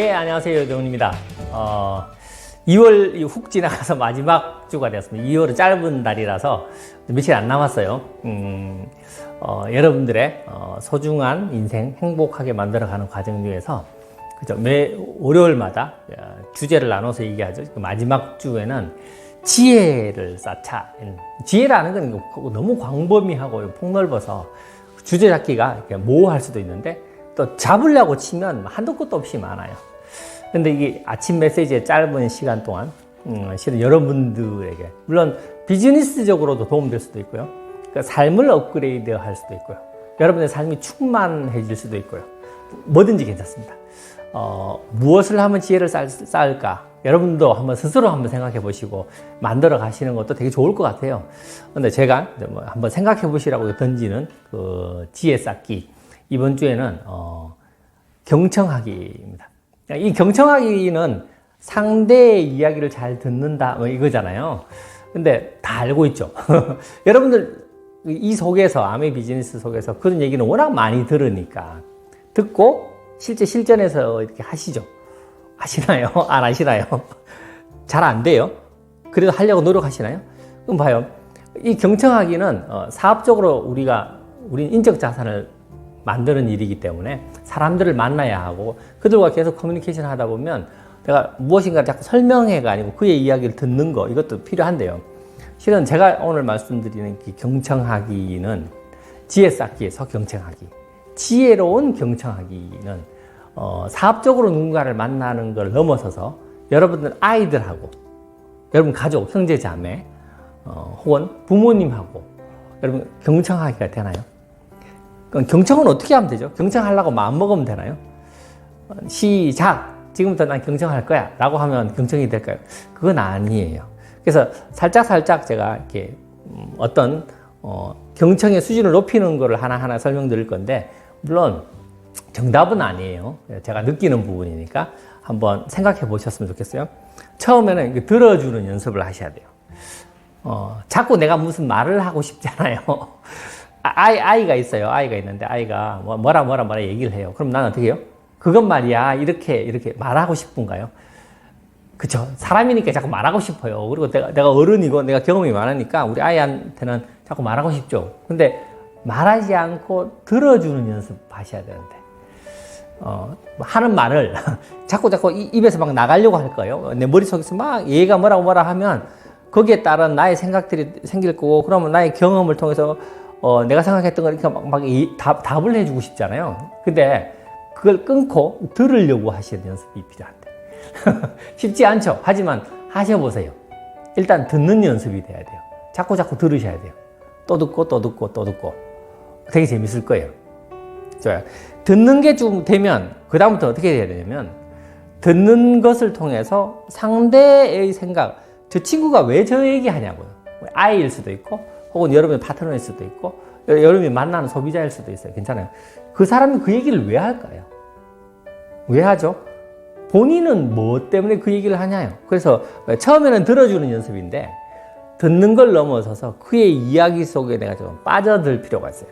예, 안녕하세요. 여동입니다. 2월 훅 지나가서 마지막 주가 되었습니다. 2월은 짧은 달이라서 며칠 안 남았어요. 여러분들의 소중한 인생 행복하게 만들어가는 과정 중에서 그죠? 매 월요일마다 주제를 나눠서 얘기하죠. 그 마지막 주에는 지혜를 쌓자. 지혜라는 건 너무 광범위하고 폭넓어서 주제 잡기가 모호할 수도 있는데 또 잡으려고 치면 한도 끝도 없이 많아요. 근데 이게 아침 메시지의 짧은 시간 동안 실은 여러분들에게 물론 비즈니스적으로도 도움될 수도 있고요. 그러니까 삶을 업그레이드 할 수도 있고요. 여러분의 삶이 충만해질 수도 있고요. 뭐든지 괜찮습니다. 무엇을 하면 지혜를 쌓을까? 여러분도 한번 스스로 한번 생각해 보시고 만들어 가시는 것도 되게 좋을 것 같아요. 근데 제가 한번 생각해 보시라고 던지는 그 지혜 쌓기. 이번 주에는 경청하기입니다. 이 경청하기는 상대의 이야기를 잘 듣는다 뭐 이거잖아요. 근데 다 알고 있죠. 여러분들 이 속에서 아메 비즈니스 속에서 그런 얘기는 워낙 많이 들으니까 듣고 실제 실전에서 이렇게 하시죠. 하시나요? 안 하시나요? 잘 안 돼요? 그래도 하려고 노력하시나요? 그럼 봐요. 이 경청하기는 사업적으로 우린 인적 자산을 만드는 일이기 때문에 사람들을 만나야 하고 그들과 계속 커뮤니케이션 하다 보면 내가 무엇인가 자꾸 설명해가 아니고 그의 이야기를 듣는 거 이것도 필요한데요. 실은 제가 오늘 말씀드리는 경청하기는 지혜 쌓기에서 경청하기. 지혜로운 경청하기는 사업적으로 누군가를 만나는 걸 넘어서서 여러분들 아이들하고 여러분 가족, 형제, 자매 혹은 부모님하고 여러분 경청하기가 되나요? 경청은 어떻게 하면 되죠? 경청하려고 마음먹으면 되나요? 시작! 지금부터 난 경청할 거야 라고 하면 경청이 될까요? 그건 아니에요. 그래서 살짝 제가 이렇게 어떤 경청의 수준을 높이는 거를 하나하나 설명드릴 건데 물론 정답은 아니에요. 제가 느끼는 부분이니까 한번 생각해 보셨으면 좋겠어요. 처음에는 들어주는 연습을 하셔야 돼요. 자꾸 내가 무슨 말을 하고 싶잖아요. 아이가 있어요. 아이가 있는데 아이가 뭐라 얘기를 해요. 그럼 나는 어떻게 해요? 그것 말이야. 이렇게 말하고 싶은가요? 그쵸. 사람이니까 자꾸 말하고 싶어요. 그리고 내가 어른이고 내가 경험이 많으니까 우리 아이한테는 자꾸 말하고 싶죠. 근데 말하지 않고 들어주는 연습 하셔야 되는데, 하는 말을 자꾸 입에서 막 나가려고 할 거예요. 내 머릿속에서 막 얘가 뭐라 하면 거기에 따른 나의 생각들이 생길 거고, 그러면 나의 경험을 통해서 내가 생각했던 거니까 답을 해주고 싶잖아요. 근데 그걸 끊고 들으려고 하시는 연습이 필요한데. 쉽지 않죠? 하지만 하셔보세요. 일단 듣는 연습이 돼야 돼요. 자꾸 들으셔야 돼요. 또 듣고. 되게 재밌을 거예요. 좋아요. 듣는 게 좀 되면, 그다음부터 어떻게 해야 되냐면, 듣는 것을 통해서 상대의 생각, 저 친구가 왜 저 얘기 하냐고요. 아이일 수도 있고, 혹은 여러분의 파트너일 수도 있고, 여러분이 만나는 소비자일 수도 있어요. 괜찮아요. 그 사람이 그 얘기를 왜 할까요? 왜 하죠? 본인은 뭐 때문에 그 얘기를 하냐요. 그래서 처음에는 들어주는 연습인데 듣는 걸 넘어서서 그의 이야기 속에 내가 좀 빠져들 필요가 있어요.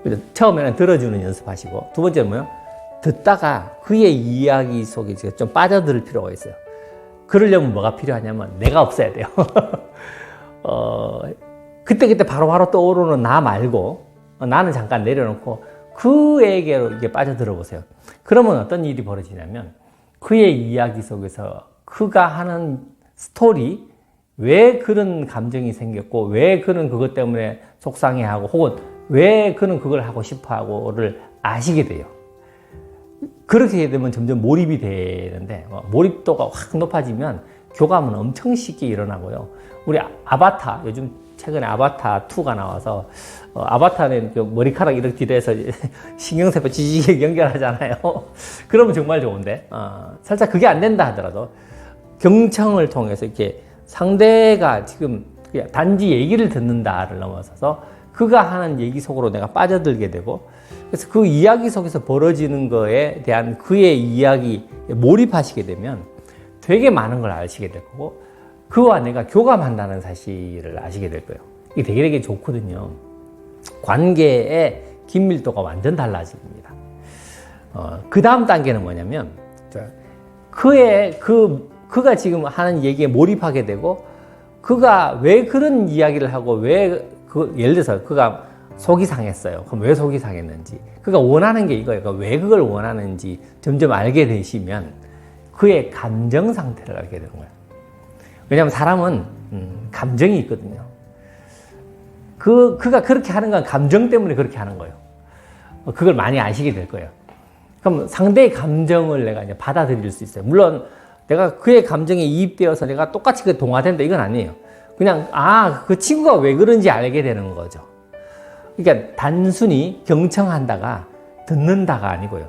그래서 처음에는 들어주는 연습하시고, 두 번째는 뭐요? 듣다가 그의 이야기 속에 좀 빠져들 필요가 있어요. 그러려면 뭐가 필요하냐면 내가 없어야 돼요. 그때 바로 떠오르는 나 말고 나는 잠깐 내려놓고 그에게로 이게 빠져들어 보세요. 그러면 어떤 일이 벌어지냐면 그의 이야기 속에서 그가 하는 스토리, 왜 그런 감정이 생겼고 왜 그는 그것 때문에 속상해하고 혹은 왜 그는 그걸 하고 싶어하고를 아시게 돼요. 그렇게 되면 점점 몰입이 되는데 몰입도가 확 높아지면 교감은 엄청 쉽게 일어나고요. 우리 아바타, 요즘 최근에 아바타 2가 나와서 아바타는 그 머리카락 이렇게 뒤에서 신경세포 지지게 연결하잖아요. 그러면 정말 좋은데 살짝 그게 안 된다 하더라도 경청을 통해서 이렇게 상대가 지금 단지 얘기를 듣는다를 넘어서서 그가 하는 얘기 속으로 내가 빠져들게 되고, 그래서 그 이야기 속에서 벌어지는 거에 대한 그의 이야기에 몰입하시게 되면 되게 많은 걸 아시게 될 거고, 그와 내가 교감한다는 사실을 아시게 될 거예요. 이게 되게 좋거든요. 관계의 긴밀도가 완전 달라집니다. 그 다음 단계는 뭐냐면 그가 지금 하는 얘기에 몰입하게 되고, 그가 왜 그런 이야기를 하고, 예를 들어서 그가 속이 상했어요. 그럼 왜 속이 상했는지, 그가 원하는 게 이거예요. 그러니까 왜 그걸 원하는지 점점 알게 되시면 그의 감정 상태를 알게 되는 거예요. 왜냐하면 사람은 감정이 있거든요. 그가 그렇게 하는 건 감정 때문에 그렇게 하는 거예요. 그걸 많이 아시게 될 거예요. 그럼 상대의 감정을 내가 이제 받아들일 수 있어요. 물론 내가 그의 감정에 이입되어서 내가 똑같이 그 동화된다 이건 아니에요. 그냥 그 친구가 왜 그런지 알게 되는 거죠. 그러니까 단순히 경청한다가 듣는다가 아니고요.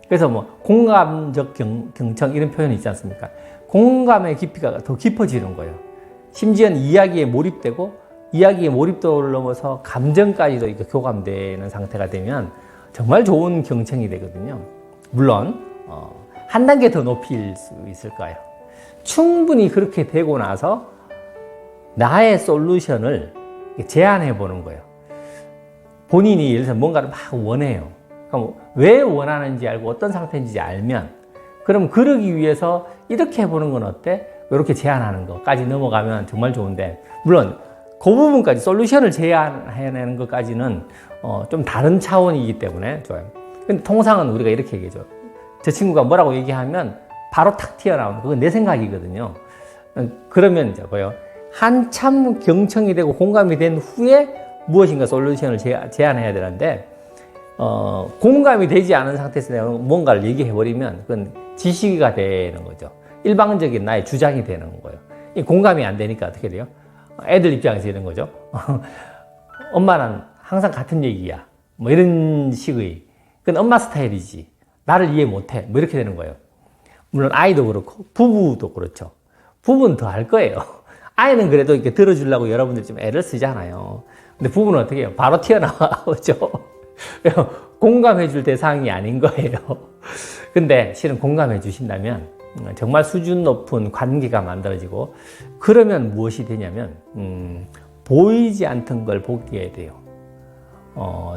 그래서 뭐 공감적 경청 이런 표현이 있지 않습니까? 공감의 깊이가 더 깊어지는 거예요. 심지어는 이야기에 몰입되고, 이야기에 몰입도를 넘어서 감정까지도 이렇게 교감되는 상태가 되면 정말 좋은 경청이 되거든요. 물론 한 단계 더 높일 수 있을 거예요. 충분히 그렇게 되고 나서 나의 솔루션을 제안해 보는 거예요. 본인이 예를 들어서 뭔가를 막 원해요. 그럼 왜 원하는지 알고 어떤 상태인지 알면, 그럼 그러기 위해서 이렇게 해보는 건 어때? 이렇게 제안하는 것까지 넘어가면 정말 좋은데, 물론 그 부분까지 솔루션을 제안해내는 것까지는 좀 다른 차원이기 때문에 좋아요. 근데 통상은 우리가 이렇게 얘기하죠. 저 친구가 뭐라고 얘기하면 바로 탁 튀어나오는, 그건 내 생각이거든요. 그러면 이제 뭐요? 한참 경청이 되고 공감이 된 후에 무엇인가 솔루션을 제안해야 되는데, 공감이 되지 않은 상태에서 내가 뭔가를 얘기해버리면 그건 지시가 되는 거죠. 일방적인 나의 주장이 되는 거예요. 이 공감이 안 되니까 어떻게 돼요? 애들 입장에서 이런 거죠. 엄마는 항상 같은 얘기야. 뭐 이런 식의. 그건 엄마 스타일이지. 나를 이해 못해. 뭐 이렇게 되는 거예요. 물론 아이도 그렇고 부부도 그렇죠. 부부는 더 할 거예요. 아이는 그래도 이렇게 들어주려고 여러분들 좀 애를 쓰잖아요. 근데 부부는 어떻게 해요? 바로 튀어나오죠. 공감해 줄 대상이 아닌 거예요. 근데 실은 공감해 주신다면 정말 수준 높은 관계가 만들어지고, 그러면 무엇이 되냐면 보이지 않던 걸 보게 돼요.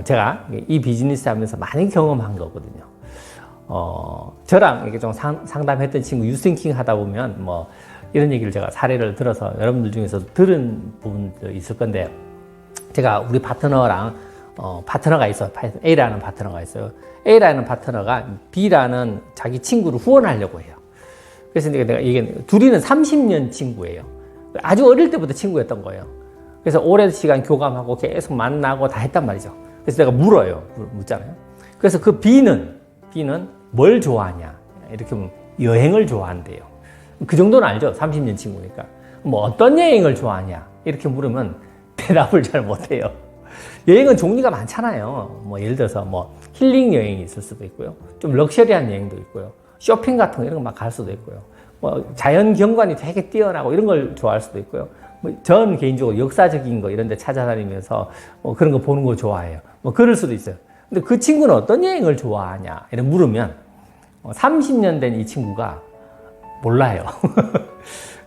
제가 이 비즈니스 하면서 많이 경험한 거거든요. 저랑 이렇게 좀 상담했던 친구 유스팅킹 하다 보면 뭐 이런 얘기를 제가 사례를 들어서 여러분들 중에서 들은 부분도 있을 건데, 제가 우리 파트너랑 파트너가 있어요. A라는 파트너가 있어요. A라는 파트너가 B라는 자기 친구를 후원하려고 해요. 그래서 내가 이게 둘이는 30년 친구예요. 아주 어릴 때부터 친구였던 거예요. 그래서 오랜 시간 교감하고 계속 만나고 다 했단 말이죠. 그래서 내가 묻잖아요. 그래서 그 B는 뭘 좋아하냐? 이렇게 보면 여행을 좋아한대요. 그 정도는 알죠. 30년 친구니까. 뭐 어떤 여행을 좋아하냐? 이렇게 물으면 대답을 잘 못해요. 여행은 종류가 많잖아요. 뭐 예를 들어서 뭐 힐링 여행이 있을 수도 있고요. 좀 럭셔리한 여행도 있고요. 쇼핑 같은 거 이런 거 막 갈 수도 있고요. 뭐 자연 경관이 되게 뛰어나고 이런 걸 좋아할 수도 있고요. 뭐 전 개인적으로 역사적인 거 이런 데 찾아다니면서 뭐 그런 거 보는 거 좋아해요. 뭐 그럴 수도 있어요. 근데 그 친구는 어떤 여행을 좋아하냐? 이런 물으면 30년 된 이 친구가 몰라요.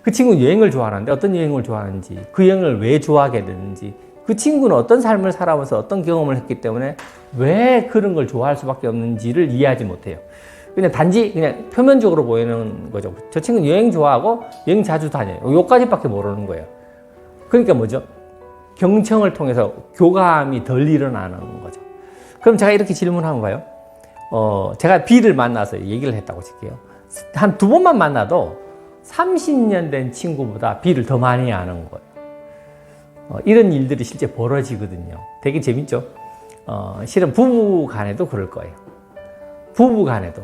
그 친구는 여행을 좋아하는데 어떤 여행을 좋아하는지, 그 여행을 왜 좋아하게 됐는지, 그 친구는 어떤 삶을 살아와서 어떤 경험을 했기 때문에 왜 그런 걸 좋아할 수밖에 없는지를 이해하지 못해요. 그냥 단지 그냥 표면적으로 보이는 거죠. 저 친구는 여행 좋아하고 여행 자주 다녀요. 요까지밖에 모르는 거예요. 그러니까 뭐죠? 경청을 통해서 교감이 덜 일어나는 거죠. 그럼 제가 이렇게 질문하면 봐요. 제가 B를 만나서 얘기를 했다고 칠게요. 한 두 번만 만나도 30년 된 친구보다 B를 더 많이 아는 거예요. 이런 일들이 실제 벌어지거든요. 되게 재밌죠? 실은 부부 간에도 그럴 거예요. 부부 간에도.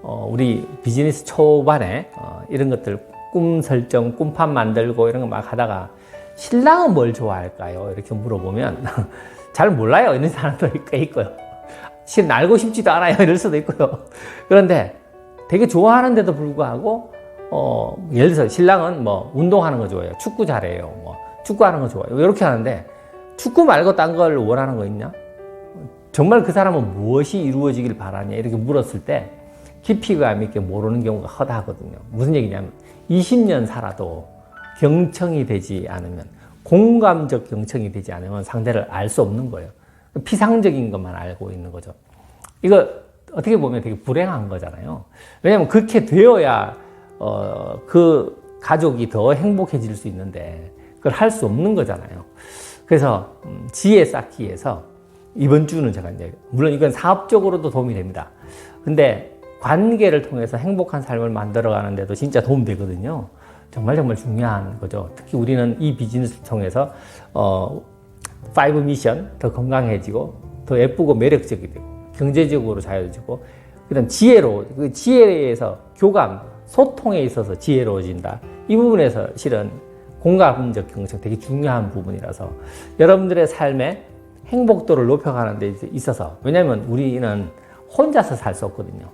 우리 비즈니스 초반에 이런 것들 꿈 설정, 꿈판 만들고 이런 거 막 하다가 신랑은 뭘 좋아할까요? 이렇게 물어보면 잘 몰라요. 이런 사람도 있고요. 실은 알고 싶지도 않아요. 이럴 수도 있고요. 그런데 되게 좋아하는데도 불구하고 예를 들어서 신랑은 뭐 운동하는 거 좋아해요. 축구 잘해요. 뭐 축구하는 거 좋아해요. 이렇게 하는데 축구 말고 딴 걸 원하는 거 있냐? 정말 그 사람은 무엇이 이루어지길 바라냐? 이렇게 물었을 때 깊이감 있게 모르는 경우가 허다하거든요. 무슨 얘기냐면 20년 살아도 경청이 되지 않으면, 공감적 경청이 되지 않으면 상대를 알 수 없는 거예요. 피상적인 것만 알고 있는 거죠. 이거 어떻게 보면 되게 불행한 거잖아요. 왜냐하면 그렇게 되어야 그 가족이 더 행복해질 수 있는데 그걸 할 수 없는 거잖아요. 그래서 지혜 쌓기 위해서 이번 주는 제가 이제 물론 이건 사업적으로도 도움이 됩니다. 근데 관계를 통해서 행복한 삶을 만들어가는데도 진짜 도움 되거든요. 정말 중요한 거죠. 특히 우리는 이 비즈니스를 통해서 5 미션 더 건강해지고 더 예쁘고 매력적이 되고 경제적으로 자유지고 그다음 지혜로 그 지혜에서 교감 소통에 있어서 지혜로워진다. 이 부분에서 실은 공감적 경청 되게 중요한 부분이라서 여러분들의 삶의 행복도를 높여가는 데 있어서 왜냐하면 우리는 혼자서 살 수 없거든요.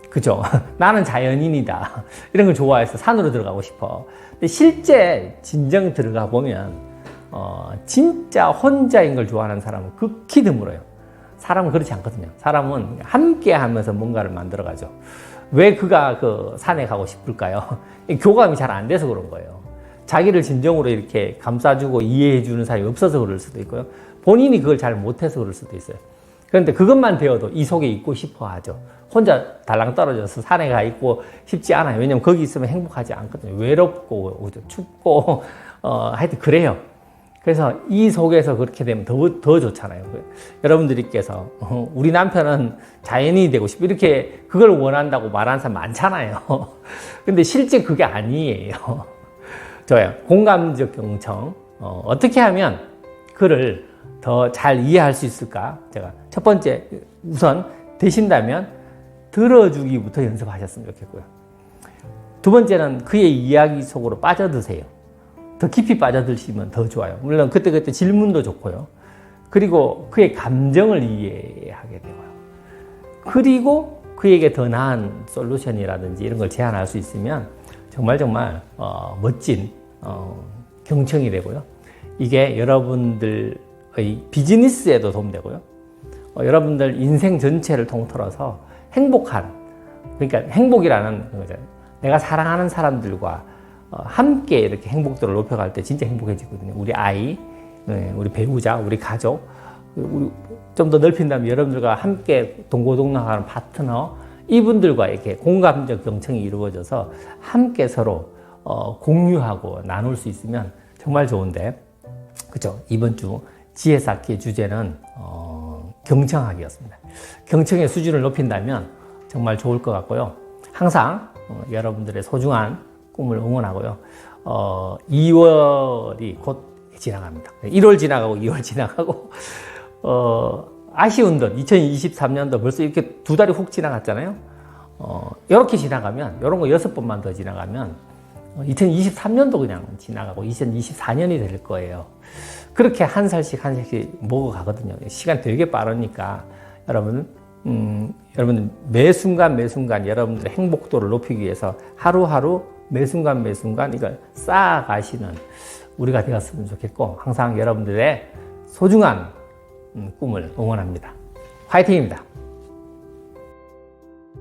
그죠? 나는 자연인이다. 이런 걸 좋아해서 산으로 들어가고 싶어. 근데 실제 진정 들어가 보면 진짜 혼자인 걸 좋아하는 사람은 극히 드물어요. 사람은 그렇지 않거든요. 사람은 함께 하면서 뭔가를 만들어가죠. 왜 그가 그 산에 가고 싶을까요? 교감이 잘 안 돼서 그런 거예요. 자기를 진정으로 이렇게 감싸주고 이해해주는 사람이 없어서 그럴 수도 있고요. 본인이 그걸 잘 못해서 그럴 수도 있어요. 그런데 그것만 되어도 이 속에 있고 싶어 하죠. 혼자 달랑 떨어져서 산에 가 있고 싶지 않아요. 왜냐면 거기 있으면 행복하지 않거든요. 외롭고 춥고 하여튼 그래요. 그래서 이 속에서 그렇게 되면 더 좋잖아요. 여러분들께서 우리 남편은 자연인이 되고 싶어 이렇게 그걸 원한다고 말하는 사람 많잖아요. 근데 실제 그게 아니에요. 좋아요. 공감적 경청 어떻게 하면 그를 더 잘 이해할 수 있을까? 제가 첫 번째 우선 되신다면 들어주기부터 연습하셨으면 좋겠고요. 두 번째는 그의 이야기 속으로 빠져드세요. 더 깊이 빠져드시면 더 좋아요. 물론 그때 질문도 좋고요. 그리고 그의 감정을 이해하게 되고요. 그리고 그에게 더 나은 솔루션이라든지 이런 걸 제안할 수 있으면 정말 멋진 경청이 되고요. 이게 여러분들의 비즈니스에도 도움되고요. 여러분들 인생 전체를 통틀어서 행복한, 그러니까 행복이라는 거죠. 내가 사랑하는 사람들과 함께 이렇게 행복도를 높여갈 때 진짜 행복해지거든요. 우리 아이, 우리 배우자, 우리 가족, 좀 더 넓힌다면 여러분들과 함께 동고동락하는 파트너, 이분들과 이렇게 공감적 경청이 이루어져서 함께 서로 공유하고 나눌 수 있으면 정말 좋은데, 그죠? 이번 주 지혜 쌓기의 주제는 경청하기였습니다. 경청의 수준을 높인다면 정말 좋을 것 같고요. 항상 여러분들의 소중한 꿈을 응원하고요. 2월이 곧 지나갑니다. 1월 지나가고 2월 지나가고 아쉬운 듯 2023년도 벌써 이렇게 2달이 훅 지나갔잖아요. 이렇게 지나가면 이런 거 6번만 더 지나가면 2023년도 그냥 지나가고 2024년이 될 거예요. 그렇게 한 살씩 먹어가거든요. 시간 되게 빠르니까 여러분 매 순간 여러분들의 행복도를 높이기 위해서 하루하루 매 순간 이걸 쌓아가시는 우리가 되었으면 좋겠고 항상 여러분들의 소중한 꿈을 응원합니다. 화이팅입니다.